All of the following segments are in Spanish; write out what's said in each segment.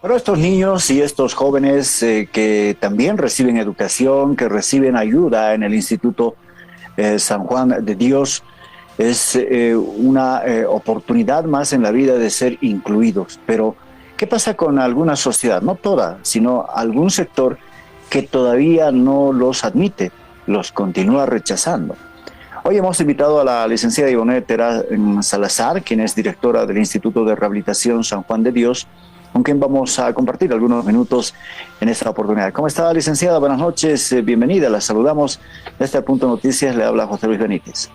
Pero estos niños y estos jóvenes que también reciben educación, que reciben ayuda en el Instituto San Juan de Dios, es una oportunidad más en la vida de ser incluidos. Pero, ¿qué pasa con alguna sociedad? No toda, sino algún sector que todavía no los admite, los continúa rechazando. Hoy hemos invitado a la licenciada Ivonne Terá Salazar, quien es directora del Instituto de Rehabilitación San Juan de Dios, con quien vamos a compartir algunos minutos en esta oportunidad. ¿Cómo está, licenciada? Buenas noches, bienvenida, la saludamos. Desde Punto Noticias le habla José Luis Benítez.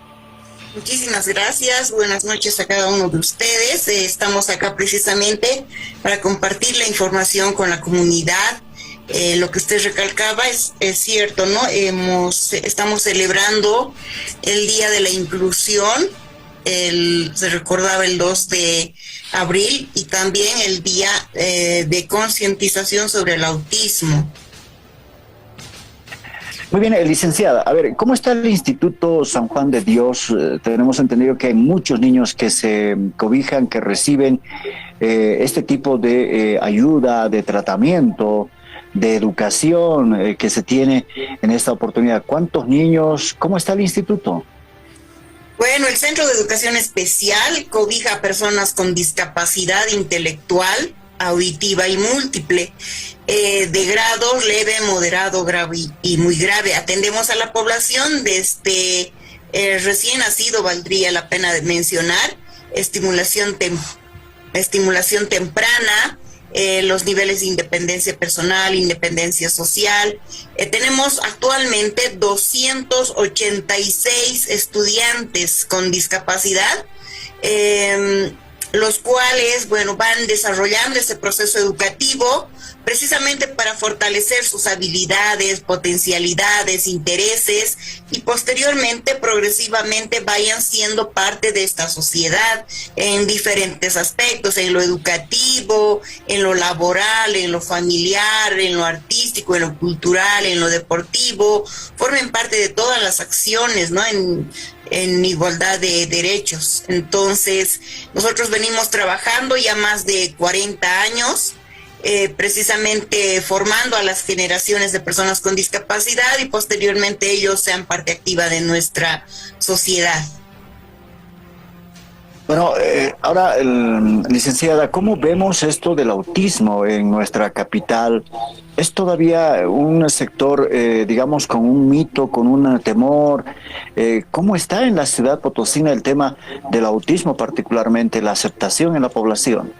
Muchísimas gracias, buenas noches a cada uno de ustedes. Estamos acá precisamente para compartir la información con la comunidad. Lo que usted recalcaba es cierto, ¿no? Estamos celebrando el Día de la Inclusión, se recordaba el 2 de abril, y también el Día de concientización sobre el autismo. Muy bien, licenciada, a ver, ¿cómo está el Instituto San Juan de Dios? Tenemos entendido que hay muchos niños que se cobijan, que reciben este tipo de ayuda, de tratamiento, de educación que se tiene en esta oportunidad. ¿Cuántos niños? ¿Cómo está el instituto? Bueno, el Centro de Educación Especial cobija a personas con discapacidad intelectual, auditiva y múltiple, de grado leve, moderado, grave y muy grave. Atendemos a la población desde recién nacido, valdría la pena de mencionar, estimulación temprana, los niveles de independencia personal, independencia social. Tenemos actualmente 286 estudiantes con discapacidad, los cuales, bueno, van desarrollando este proceso educativo precisamente para fortalecer sus habilidades, potencialidades, intereses, y posteriormente, progresivamente, vayan siendo parte de esta sociedad en diferentes aspectos, en lo educativo, en lo laboral, en lo familiar, en lo artístico, en lo cultural, en lo deportivo, formen parte de todas las acciones, ¿no? En igualdad de derechos. Entonces, nosotros venimos trabajando ya más de 40 años, precisamente formando a las generaciones de personas con discapacidad, y posteriormente ellos sean parte activa de nuestra sociedad. Bueno, ahora, licenciada, ¿cómo vemos esto del autismo en nuestra capital? ¿Es todavía un sector, digamos, con un mito, con un temor? ¿Cómo está en la ciudad potosina el tema del autismo, particularmente la aceptación en la población?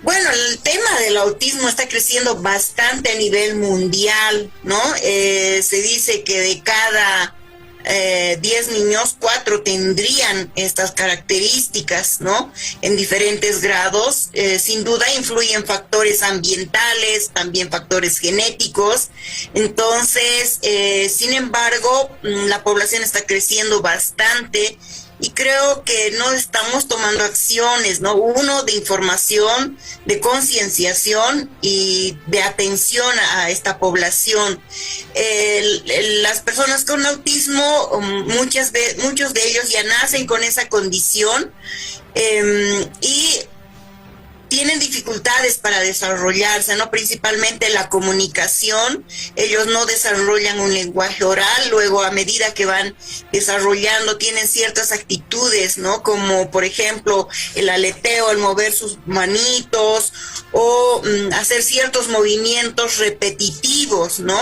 Bueno, el tema del autismo está creciendo bastante a nivel mundial, ¿no? Se dice que de cada 10 niños, 4 tendrían estas características, ¿no? En diferentes grados. Sin duda influyen factores ambientales, también factores genéticos. Entonces, sin embargo, la población está creciendo bastante, y creo que no estamos tomando acciones, ¿no? Uno, de información, de concienciación y de atención a esta población. Las personas con autismo, muchos de ellos ya nacen con esa condición, y tienen dificultades para desarrollarse, ¿no? Principalmente la comunicación. Ellos no desarrollan un lenguaje oral. Luego, a medida que van desarrollando, tienen ciertas actitudes, ¿no? Como, por ejemplo, el aleteo, el mover sus manitos, o hacer ciertos movimientos repetitivos, ¿no?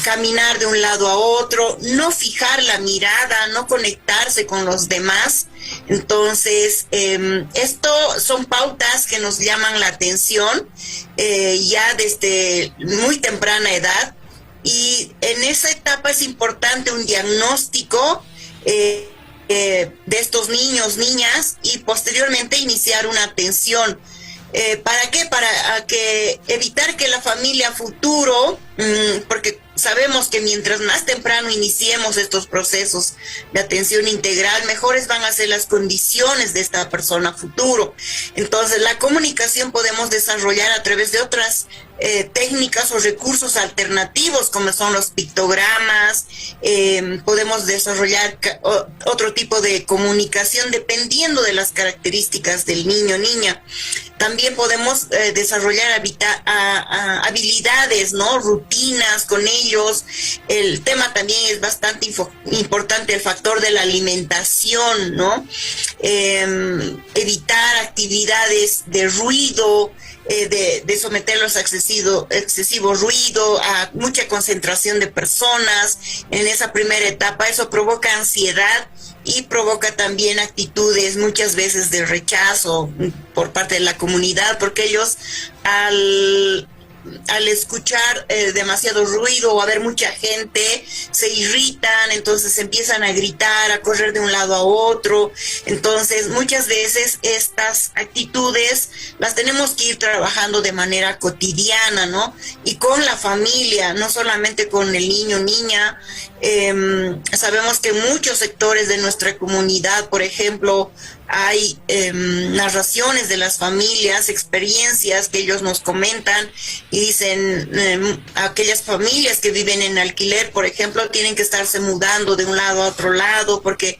Caminar de un lado a otro, no fijar la mirada, no conectarse con los demás. Entonces, esto son pautas que nos llaman la atención ya desde muy temprana edad, y en esa etapa es importante un diagnóstico de estos niños, niñas, y posteriormente iniciar una atención. ¿Para qué? Para evitar que la familia futuro, porque sabemos que mientras más temprano iniciemos estos procesos de atención integral, mejores van a ser las condiciones de esta persona a futuro. Entonces, la comunicación podemos desarrollar a través de otras técnicas o recursos alternativos, como son los pictogramas. Podemos desarrollar otro tipo de comunicación dependiendo de las características del niño o niña. También podemos desarrollar habilidades, ¿no? Rutinas con ellos. El tema también es bastante importante, el factor de la alimentación, ¿no? Evitar actividades de ruido, de someterlos a excesivo ruido, a mucha concentración de personas en esa primera etapa. Eso provoca ansiedad y provoca también actitudes muchas veces de rechazo por parte de la comunidad, porque ellos al escuchar demasiado ruido o a ver mucha gente se irritan, entonces empiezan a gritar, a correr de un lado a otro. Entonces muchas veces estas actitudes las tenemos que ir trabajando de manera cotidiana, ¿no? Y con la familia, no solamente con el niño o niña. Sabemos que en muchos sectores de nuestra comunidad, por ejemplo, hay narraciones de las familias, experiencias que ellos nos comentan y dicen, aquellas familias que viven en alquiler, por ejemplo, tienen que estarse mudando de un lado a otro lado porque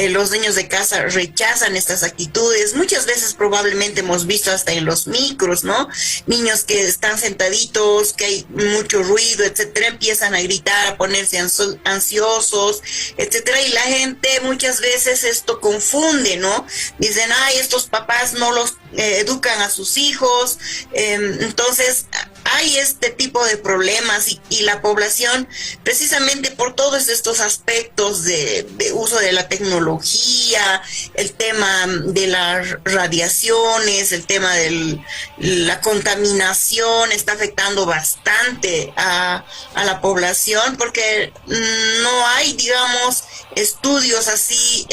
los dueños de casa rechazan estas actitudes. Muchas veces probablemente hemos visto hasta en los micros, ¿no? Niños que están sentaditos, que hay mucho ruido, etcétera, empiezan a gritar, a ponerse ansiosos, etcétera, y la gente muchas veces esto confunde, ¿no? Dicen, ay, estos papás no los educan a sus hijos. Entonces hay este tipo de problemas y la población, precisamente por todos estos aspectos de uso de la tecnología, el tema de las radiaciones, el tema de la contaminación, está afectando bastante a la población, porque no hay, digamos, estudios así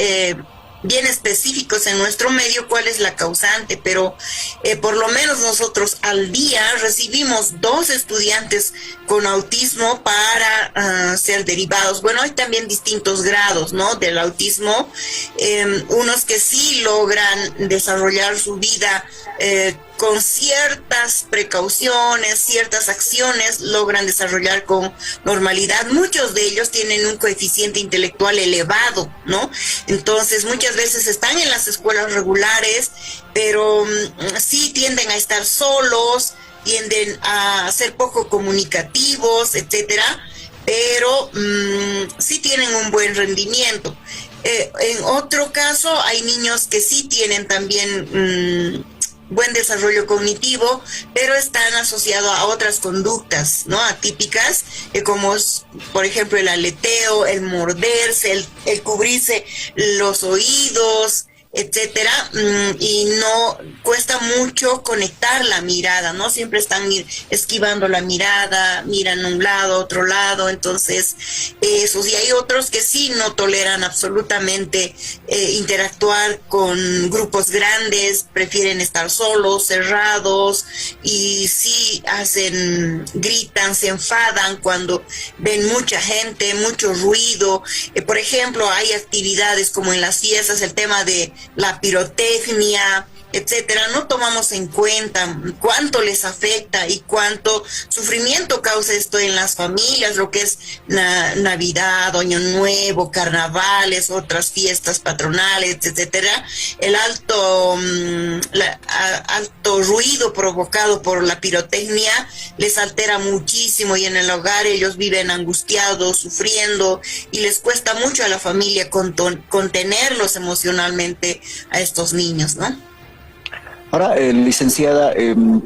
bien específicos en nuestro medio cuál es la causante, pero por lo menos nosotros al día recibimos 2 estudiantes con autismo para ser derivados. Bueno, hay también distintos grados, ¿no?, del autismo. Unos que sí logran desarrollar su vida con ciertas precauciones, ciertas acciones, logran desarrollar con normalidad. Muchos de ellos tienen un coeficiente intelectual elevado, ¿no? Entonces, muchas veces están en las escuelas regulares, pero sí tienden a estar solos, tienden a ser poco comunicativos, etcétera, pero sí tienen un buen rendimiento. En otro caso, hay niños que sí tienen también buen desarrollo cognitivo, pero están asociados a otras conductas, ¿no?, atípicas, como por ejemplo el aleteo, el morderse, el cubrirse los oídos, etcétera, y no cuesta mucho conectar la mirada, ¿no? Siempre están esquivando la mirada, miran un lado, otro lado. Entonces, esos, y hay otros que sí no toleran absolutamente interactuar con grupos grandes, prefieren estar solos, cerrados, y sí gritan, se enfadan cuando ven mucha gente, mucho ruido. Por ejemplo, hay actividades como en las fiestas, el tema de la pirotecnia, etcétera. No tomamos en cuenta cuánto les afecta y cuánto sufrimiento causa esto en las familias, lo que es Navidad, Año Nuevo, carnavales, otras fiestas patronales, etcétera. El alto ruido provocado por la pirotecnia les altera muchísimo, y en el hogar ellos viven angustiados, sufriendo, y les cuesta mucho a la familia contenerlos emocionalmente a estos niños, ¿no? Ahora, licenciada,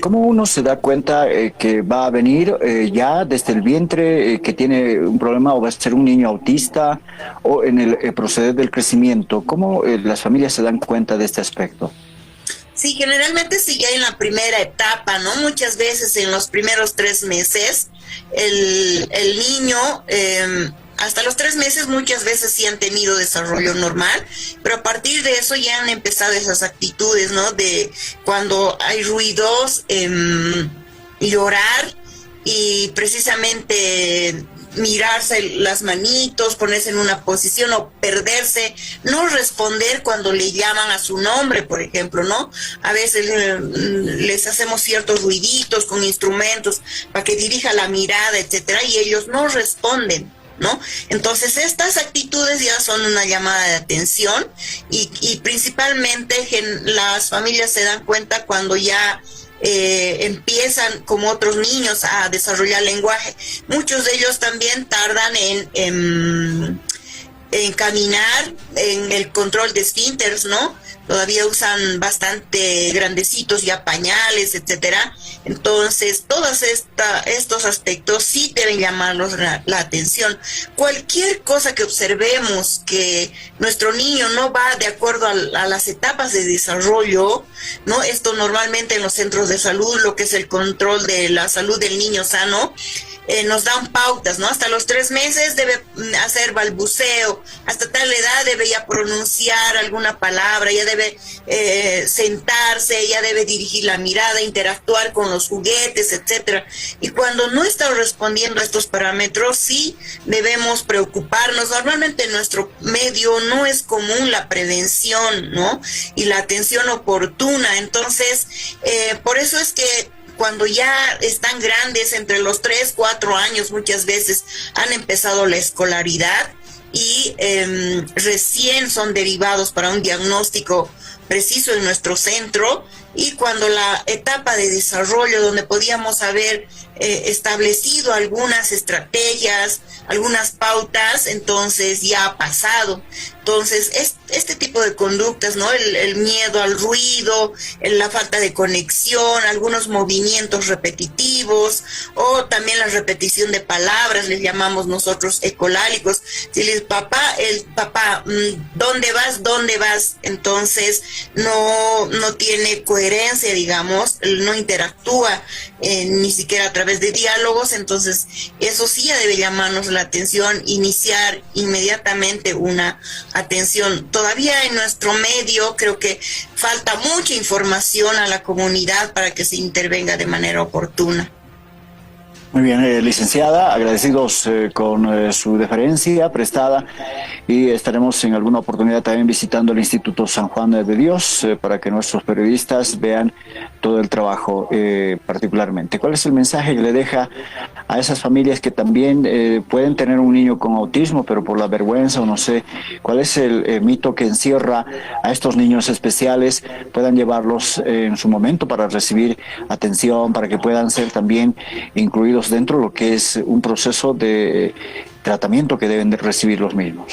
¿cómo uno se da cuenta que va a venir ya desde el vientre que tiene un problema, o va a ser un niño autista, o en el proceder del crecimiento? ¿Cómo las familias se dan cuenta de este aspecto? Sí, generalmente sí, ya en la primera etapa, ¿no? Muchas veces en los primeros 3 meses, el niño, hasta los 3 meses muchas veces sí han tenido desarrollo normal, pero a partir de eso ya han empezado esas actitudes, ¿no? De cuando hay ruidos, llorar, y precisamente mirarse las manitos, ponerse en una posición o perderse, no responder cuando le llaman a su nombre, por ejemplo, ¿no? A veces les hacemos ciertos ruiditos con instrumentos para que dirija la mirada, etcétera, y ellos no responden, ¿no? Entonces estas actitudes ya son una llamada de atención y principalmente las familias se dan cuenta cuando ya empiezan como otros niños a desarrollar lenguaje. Muchos de ellos también tardan en caminar, en el control de esfínteres, ¿no? Todavía usan bastante grandecitos ya pañales, etcétera. Entonces, todos estos aspectos sí deben llamarnos la atención. Cualquier cosa que observemos que nuestro niño no va de acuerdo a las etapas de desarrollo, ¿no? Esto normalmente en los centros de salud, lo que es el control de la salud del niño sano, nos dan pautas, ¿no? Hasta los 3 meses debe hacer balbuceo, hasta tal edad debe ya pronunciar alguna palabra, ya debe sentarse, ya debe dirigir la mirada, interactuar con los juguetes, etcétera. Y cuando no está respondiendo a estos parámetros, sí debemos preocuparnos. Normalmente en nuestro medio no es común la prevención, ¿no? Y la atención oportuna. Entonces, por eso es que cuando ya están grandes, entre los 3, 4 años, muchas veces han empezado la escolaridad y recién son derivados para un diagnóstico preciso en nuestro centro, y cuando la etapa de desarrollo donde podíamos haber establecido algunas estrategias, algunas pautas, entonces ya ha pasado. Entonces, este tipo de conductas, ¿no? El miedo al ruido, la falta de conexión, algunos movimientos repetitivos, o también la repetición de palabras, les llamamos nosotros ecolálicos. Si les papá, ¿dónde vas? ¿Dónde vas? Entonces, no tiene coherencia, digamos, no interactúa ni siquiera a través de diálogos. Entonces, eso sí ya debe llamarnos la atención, iniciar inmediatamente una atención. Todavía en nuestro medio creo que falta mucha información a la comunidad para que se intervenga de manera oportuna. Muy bien, licenciada, agradecidos con su deferencia prestada, y estaremos en alguna oportunidad también visitando el Instituto San Juan de Dios para que nuestros periodistas vean todo el trabajo particularmente. ¿Cuál es el mensaje que le deja a esas familias que también pueden tener un niño con autismo, pero por la vergüenza o no sé, cuál es el mito que encierra a estos niños especiales, puedan llevarlos en su momento para recibir atención, para que puedan ser también incluidos dentro de lo que es un proceso de tratamiento que deben de recibir los mismos?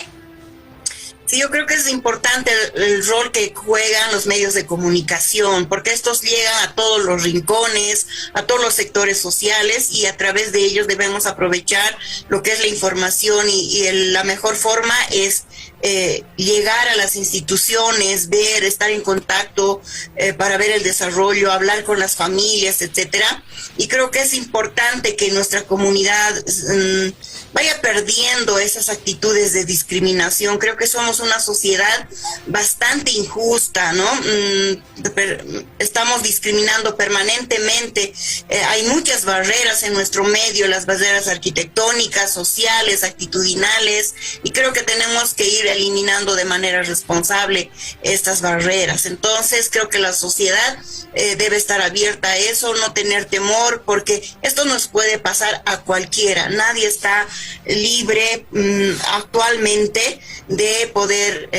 Sí, yo creo que es importante el rol que juegan los medios de comunicación, porque estos llegan a todos los rincones, a todos los sectores sociales, y a través de ellos debemos aprovechar lo que es la información, y la mejor forma es llegar a las instituciones, estar en contacto para ver el desarrollo, hablar con las familias, etcétera. Y creo que es importante que nuestra comunidad vaya perdiendo esas actitudes de discriminación. Creo que somos una sociedad bastante injusta, ¿no? Estamos discriminando permanentemente. Hay muchas barreras en nuestro medio, las barreras arquitectónicas, sociales, actitudinales, y creo que tenemos que ir eliminando de manera responsable estas barreras. Entonces creo que la sociedad debe estar abierta a eso, no tener temor, porque esto nos puede pasar a cualquiera. Nadie está libre actualmente de poder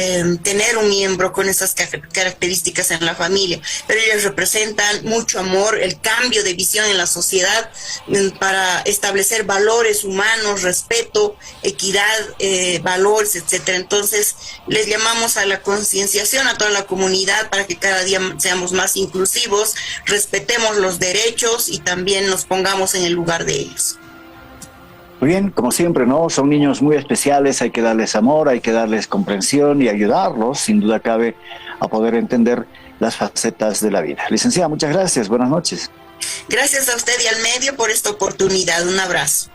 tener un miembro con esas características en la familia, pero ellos representan mucho amor, el cambio de visión en la sociedad para establecer valores humanos, respeto, equidad, valores, etcétera. Entonces les llamamos a la concienciación a toda la comunidad para que cada día seamos más inclusivos, respetemos los derechos y también nos pongamos en el lugar de ellos. Muy bien, como siempre, ¿no? Son niños muy especiales, hay que darles amor, hay que darles comprensión y ayudarlos, sin duda cabe, a poder entender las facetas de la vida. Licenciada, muchas gracias, buenas noches. Gracias a usted y al medio por esta oportunidad, un abrazo.